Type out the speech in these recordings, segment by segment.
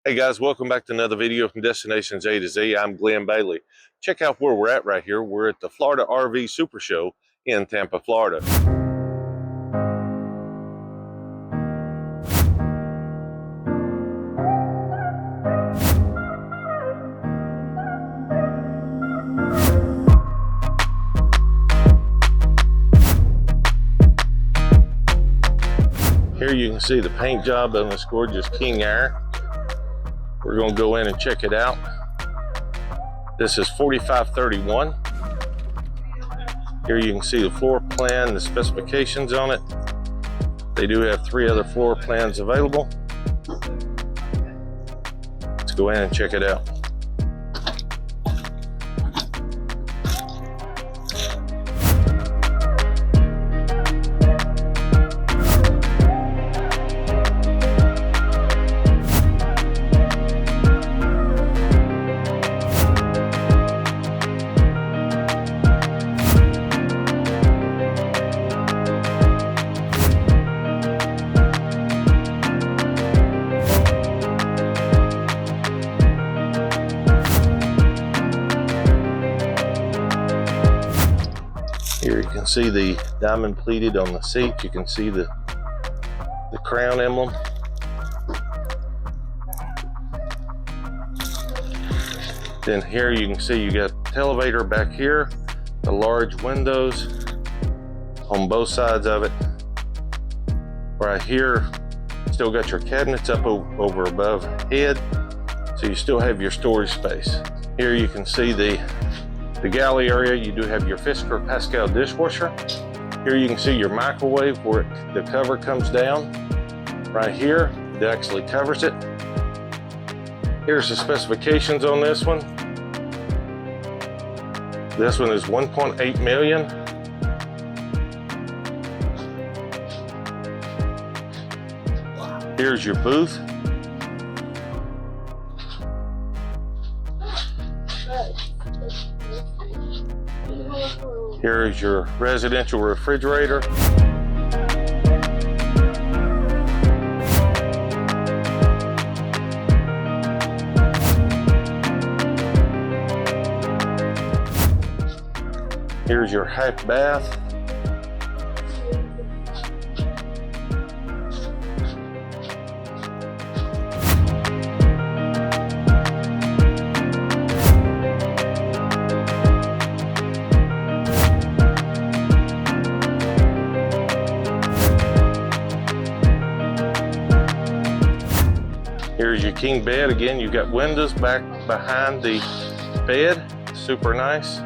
Hey guys, welcome back to another video from Destinations A to Z. I'm Glenn Bailey. Check out where we're at right here. We're at the Florida RV Supershow in Tampa, Florida. Here you can see the paint job on this gorgeous King Aire. We're going to go in and check it out. This is 4531. Here you can see the floor plan, the specifications on it. They do have 3 other floor plans available. Let's go in and check it out. Here you can see the diamond pleated on the seat. You can see the crown emblem. Then here you can see you got the elevator back here, the large windows on both sides of it. Right here, still got your cabinets up over above head, so you still have your storage space. Here you can see the galley area. You do have your Fisker Pascal dishwasher. Here you can see your microwave where the cover comes down. Right here, it actually covers it. Here's the specifications on this one. This one is 1.8 million. Here's your booth. Here is your residential refrigerator. Here's your half bath. Here's your king bed. Again, you've got windows back behind the bed. Super nice.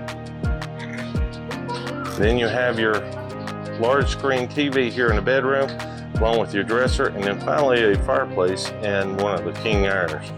Then you have your large screen TV here in the bedroom, along with your dresser, and then finally a fireplace in one of the King Aires.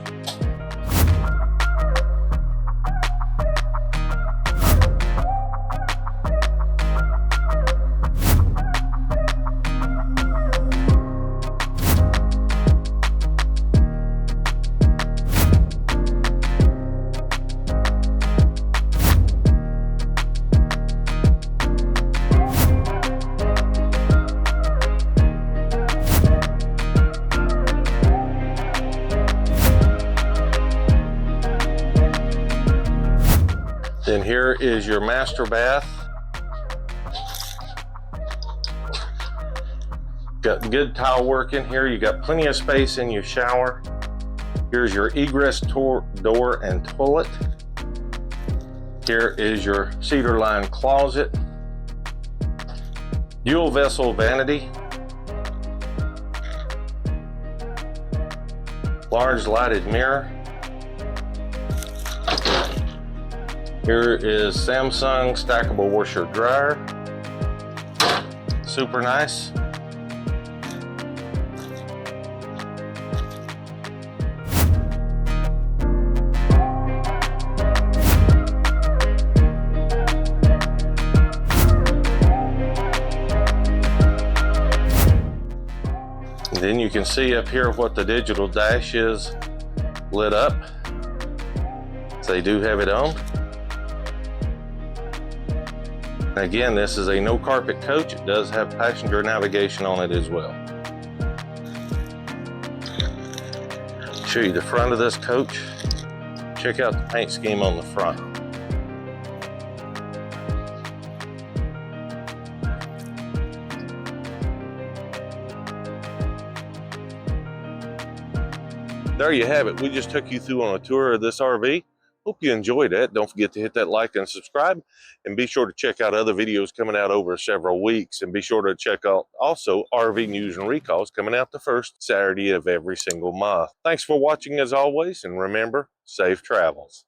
Then here is your master bath. Got good tile work in here. You got plenty of space in your shower. Here's your egress door and toilet. Here is your cedar lined closet. Dual vessel vanity. Large lighted mirror. Here is Samsung stackable washer dryer. Super nice. And then you can see up here what the digital dash is lit up. So they do have it on. Again, this is a no carpet coach. It does have passenger navigation on it as well. Show you the front of this coach. Check out the paint scheme on the front. There you have it. We just took you through on a tour of this RV. Hope you enjoyed it. Don't forget to hit that like and subscribe, and be sure to check out other videos coming out over several weeks, and be sure to check out also RV news and recalls coming out the first Saturday of every single month. Thanks for watching as always, and remember, safe travels.